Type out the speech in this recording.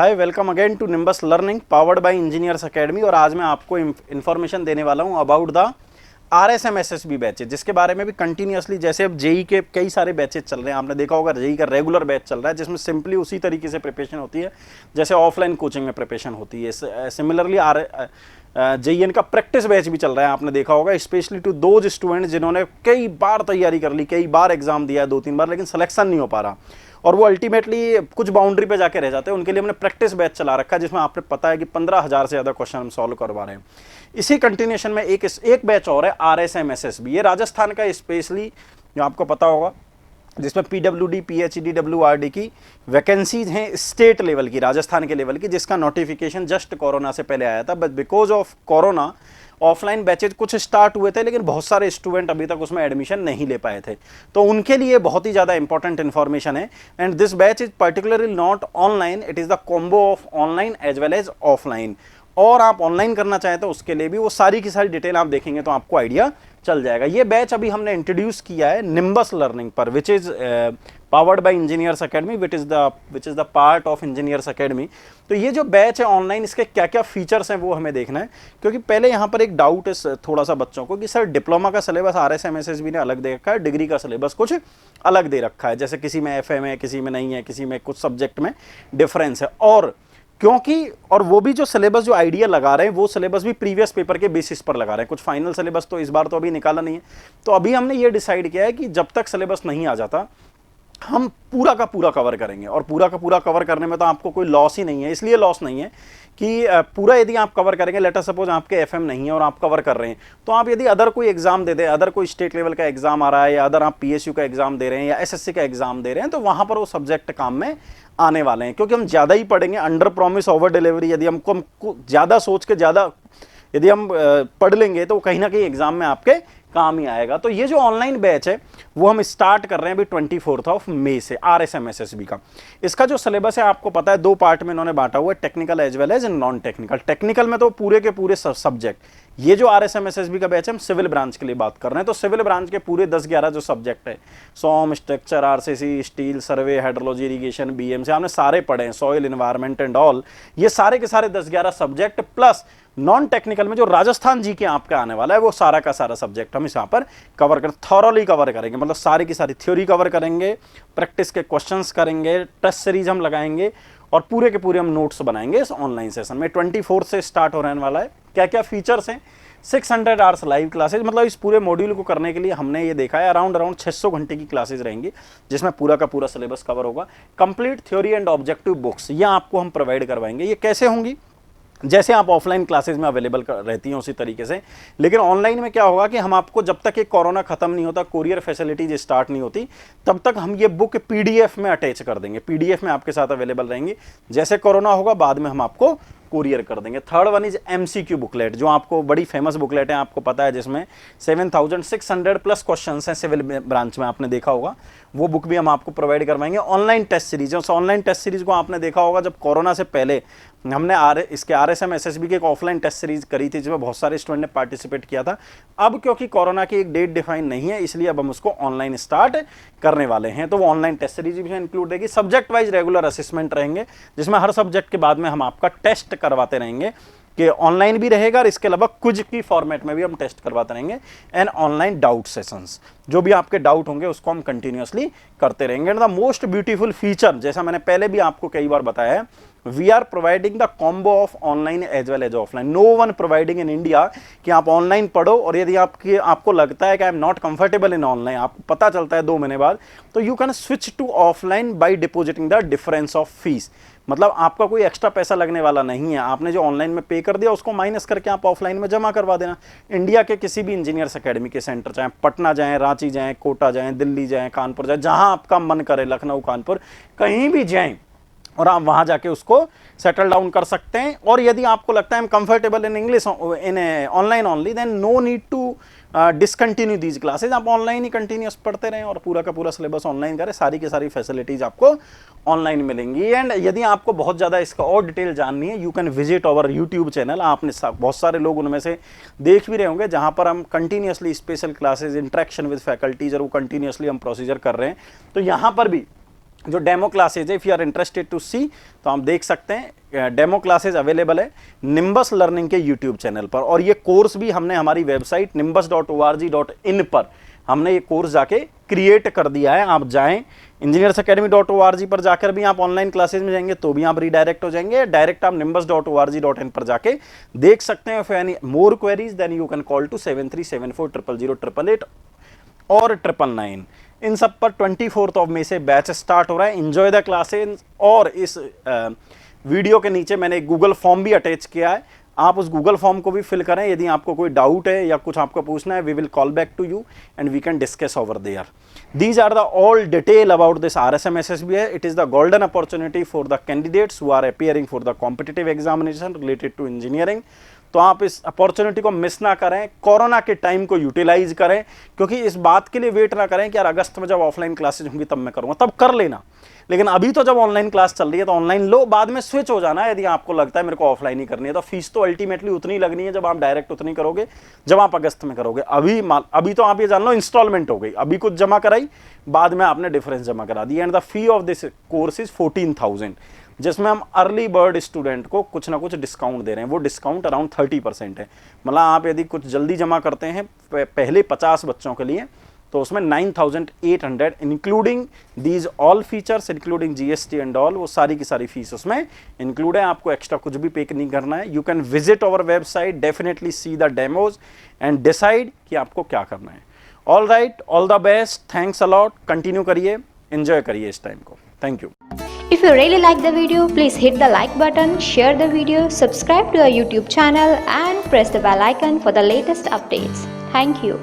Hi, welcome again to Nimbus Learning powered by Engineers Academy. और आज मैं आपको इन्फॉर्मेशन देने वाला हूं about the RSM SSB batches, जिसके बारे में भी कंटिन्यूअसली जैसे अब जेई के कई सारे बैचेज चल रहे हैं। आपने देखा होगा जेई का रेगुलर बैच चल रहा है, जिसमें सिंपली उसी तरीके से प्रिपरेशन होती है जैसे ऑफलाइन कोचिंग में प्रिपरेशन होती है। सिमिलरली JEN का प्रैक्टिस बैच भी चल रहा है, आपने देखा होगा, स्पेशली टू दोज स्टूडेंट जिन्होंने कई बार तैयारी कर ली, कई बार एग्जाम दिया है, 2-3 बार, लेकिन सिलेक्शन नहीं हो पा रहा और वो अल्टीमेटली कुछ बाउंड्री पे जाके रह जाते हैं। उनके लिए हमने प्रैक्टिस बैच चला रखा है, जिसमें आपने पता है कि 15,000 से ज़्यादा क्वेश्चन हम सॉल्व करवा रहे हैं। इसी कंटिन्यूएशन में एक बैच और है RSM SSB, ये राजस्थान का स्पेशली, जो आपको पता होगा, जिसमें PWD PhD WRD की वैकेंसीज हैं स्टेट लेवल की, राजस्थान के लेवल की, जिसका नोटिफिकेशन जस्ट कोरोना से पहले आया था। But because of corona offline batches कुछ स्टार्ट हुए थे, लेकिन बहुत सारे स्टूडेंट अभी तक उसमें एडमिशन नहीं ले पाए थे, तो उनके लिए बहुत ही ज़्यादा इंपॉर्टेंट इन्फॉर्मेशन है। And this batch is particularly not online, it is the combo of online as well as offline. और आप ऑनलाइन करना चाहें तो उसके लिए भी वो सारी की सारी डिटेल आप देखेंगे तो आपको आइडिया चल जाएगा। ये बैच अभी हमने इंट्रोड्यूस किया है निम्बस लर्निंग पर, which is powered by Engineers academy, which is the part of engineers academy. तो ये जो बैच है ऑनलाइन, इसके क्या क्या फीचर्स हैं वो हमें देखना है, क्योंकि पहले यहाँ पर एक डाउट है थोड़ा सा बच्चों को कि सर डिप्लोमा का सिलेबस RSM SSB ने अलग दे रखा है, डिग्री का सिलेबस कुछ अलग दे रखा है, जैसे किसी में FM है, किसी में नहीं है, किसी में कुछ सब्जेक्ट में डिफरेंस है। और वो भी जो सिलेबस जो आइडिया लगा रहे हैं, वो सिलेबस भी प्रीवियस पेपर के बेसिस पर लगा रहे हैं। कुछ फाइनल सिलेबस तो इस बार तो अभी निकाला नहीं है, तो अभी हमने ये डिसाइड किया है कि जब तक सिलेबस नहीं आ जाता हम पूरा का पूरा कवर करेंगे। और पूरा का पूरा कवर करने में तो आपको कोई लॉस ही नहीं है। इसलिए लॉस नहीं है कि पूरा यदि आप कवर करेंगे, लेटर सपोज आपके FM नहीं है और आप कवर कर रहे हैं, तो आप यदि अदर कोई एग्जाम दे दें, अदर कोई स्टेट लेवल का एग्जाम आ रहा है, या अदर आप PSU का एग्जाम दे रहे हैं, या SSC का एग्जाम दे रहे हैं, तो वहां पर वो सब्जेक्ट काम में आने वाले हैं। क्योंकि हम ज़्यादा ही पढ़ेंगे, अंडर प्रॉमिस ओवर डिलीवरी, यदि हमको ज़्यादा सोच के ज़्यादा यदि हम पढ़ लेंगे तो कहीं ना कहीं एग्जाम में आपके काम ही आएगा। तो ये जो ऑनलाइन बैच है वो हम स्टार्ट कर रहे हैं अभी 24 मई से, RSM SSB का। इसका जो सिलेबस है आपको पता है, 2 पार्ट में इन्होंने बांटा हुआ है, technical as well as non technical. Technical में तो पूरे के पूरे सब्जेक्ट, ये जो RSM SSB का बैच है हम सिविल ब्रांच के लिए बात कर रहे हैं, तो सिविल ब्रांच के पूरे 10-11 जो सब्जेक्ट है, सॉम, स्ट्रक्चर, RCC, स्टील, सर्वे, हाइड्रोलॉजी, इरिगेशन, BMC, हमने सारे पढ़े हैं, सॉइल, एनवायरमेंट एंड ऑल, ये सारे के सारे 10-11 सब्जेक्ट, प्लस नॉन टेक्निकल में जो राजस्थान जी के आपका आने वाला है, वो सारा का सारा सब्जेक्ट हम यहाँ पर कवर कर थॉरली कवर करेंगे। मतलब सारी की सारी थ्योरी कवर करेंगे, प्रैक्टिस के क्वेश्चंस करेंगे, टेस्ट सीरीज हम लगाएंगे, और पूरे के पूरे हम नोट्स बनाएंगे इस ऑनलाइन सेशन में। 24 से स्टार्ट हो रहने वाला है। क्या क्या फीचर्स हैं? 600 आवर्स लाइव क्लासेज, मतलब इस पूरे मॉड्यूल को करने के लिए हमने ये देखा है अराउंड 600 घंटे की क्लासेज रहेंगी, जिसमें पूरा का पूरा सिलेबस कवर होगा। Complete theory and objective books ये आपको हम प्रोवाइड करवाएंगे। ये कैसे होंगी? जैसे आप ऑफलाइन क्लासेज में अवेलेबल रहती हैं उसी तरीके से, लेकिन ऑनलाइन में क्या होगा कि हम आपको, जब तक ये कोरोना खत्म नहीं होता, कोरियर फैसिलिटीज स्टार्ट नहीं होती, तब तक हम ये बुक PDF में अटैच कर देंगे, PDF में आपके साथ अवेलेबल रहेंगी। जैसे कोरोना होगा बाद में हम आपको कोरियर कर देंगे। Third one is MCQ booklet, जो आपको बड़ी फेमस बुकलेट है, आपको पता है, जिसमें 7600 प्लस क्वेश्चंस हैं सिविल ब्रांच में, आपने देखा होगा, वो बुक भी हम आपको प्रोवाइड करवाएंगे। ऑनलाइन टेस्ट सीरीज, उस ऑनलाइन टेस्ट सीरीज को आपने देखा होगा, जब कोरोना से पहले हमने इसके RSM SSB की एक ऑफलाइन टेस्ट सीरीज करी थी, जिसमें बहुत सारे स्टूडेंट ने पार्टिसिपेट किया था। अब क्योंकि कोरोना की एक डेट डिफाइन नहीं है, इसलिए अब हम उसको ऑनलाइन स्टार्ट करने वाले हैं, तो वो ऑनलाइन टेस्ट सीरीज भी इंक्लूड रहेगी। सब्जेक्ट वाइज रेगुलर असेसमेंट रहेंगे, जिसमें हर सब्जेक्ट के बाद में हम आपका टेस्ट करवाते रहेंगे, कि ऑनलाइन भी रहेगा, और इसके अलावा क्विज की फॉर्मेट में भी हम टेस्ट करवाते रहेंगे। एंड ऑनलाइन डाउट सेशंस, जो भी आपके डाउट होंगे उसको हम कंटिन्यूअसली करते रहेंगे। And the most beautiful feature, जैसा मैंने पहले भी आपको कई बार बताया है, we are providing the combo of online as well as offline. No one providing in India कि आप ऑनलाइन पढ़ो, और यदि आपको लगता है कि I am not comfortable in online, आपको पता चलता है 2 महीने बाद, तो you can switch to offline by depositing the difference of fees. मतलब आपका कोई एक्स्ट्रा पैसा लगने वाला नहीं है, आपने जो ऑनलाइन में पे कर दिया उसको माइनस करके आप ऑफलाइन में जमा करवा देना। इंडिया के किसी भी इंजीनियर्स एकेडमी के सेंटर, चाहे पटना जाएं, रांची जाएं, कोटा जाएं, दिल्ली जाएं, कानपुर जाएं, जहां आपका मन करे, लखनऊ, कानपुर, कहीं भी जाएं, और आप वहां जाके उसको सेटल डाउन कर सकते हैं। और यदि आपको लगता है comfortable in English in online only, then no need to discontinue these classes. आप ऑनलाइन ही कंटिन्यूस पढ़ते रहें और पूरा का पूरा सिलेबस ऑनलाइन करें, सारी की सारी फैसिलिटीज आपको ऑनलाइन मिलेंगी। एंड यदि आपको बहुत ज़्यादा इसका और डिटेल जाननी है, you can visit our YouTube channel. आपने बहुत सारे लोग उनमें से देख भी रहे होंगे, जहाँ पर हम continuously special classes, interaction with faculties, और वो कंटिन्यूसली हम प्रोसीजर कर रहे हैं। तो यहाँ पर भी जो डेमो क्लासेज है, if you are interested to see, तो आप देख सकते हैं डेमो क्लासेज अवेलेबल है निम्बस लर्निंग के यूट्यूब चैनल पर। और ये कोर्स भी हमने हमारी वेबसाइट nimbus.org.in पर हमने ये कोर्स जाके क्रिएट कर दिया है। आप जाएं engineersacademy.org पर जाकर भी आप ऑनलाइन क्लासेज में जाएंगे तो भी आप रीडायरेक्ट हो जाएंगे, डायरेक्ट आप nimbus.org.in पर जाके देख सकते हैं। Any more queries then you can call to 7374000888 और 999। इन सब पर 24 मई से बैच स्टार्ट हो रहा है। Enjoy the classes. और इस वीडियो के नीचे मैंने एक गूगल फॉर्म भी अटैच किया है, आप उस गूगल फॉर्म को भी फिल करें यदि आपको कोई डाउट है या कुछ आपको पूछना है। We will call back to you and we can discuss over there. These are the all detail about this RSM SSB है। It is the golden opportunity for the candidates who are appearing for the competitive examination related to engineering. तो आप इस opportunity को miss ना करें, corona के time को utilise करें, क्योंकि इस बात के लिए वेट ना करें कि यार अगस्त में जब ऑफलाइन क्लासेज होंगी तब मैं करूंगा, तब कर लेना। लेकिन अभी तो जब ऑनलाइन क्लास चल रही है तो ऑनलाइन लो, बाद में स्विच हो जाना है यदि आपको लगता है मेरे को ऑफलाइन ही करनी है। तो फीस तो अल्टीमेटली उतनी लगनी है जब आप डायरेक्ट उतनी करोगे जब आप अगस्त में करोगे। अभी तो आप ये जान लो इंस्टॉलमेंट हो गई, अभी कुछ जमा कराई, बाद में आपने डिफरेंस जमा करा दी। And the fee of this course is 14,000, जिसमें हम अर्ली बर्ड स्टूडेंट को कुछ ना कुछ डिस्काउंट दे रहे हैं। वो डिस्काउंट अराउंड 30% है। मतलब आप यदि कुछ जल्दी जमा करते हैं पहले 50 बच्चों के लिए, तो उसमें 9,800 including these all features, including GST and all, वो सारी की सारी फीस उसमें इंक्लूड है। आपको एक्स्ट्रा कुछ भी पे नहीं करना है। You can visit our website, definitely see the demos and decide कि आपको क्या करना है। All right, all the best, thanks a lot, continue करिए, एंजॉय करिए इस टाइम को। Thank you. If you really like the video, please hit the like button, share the video, subscribe to our YouTube channel and press the bell icon for the latest updates. Thank you.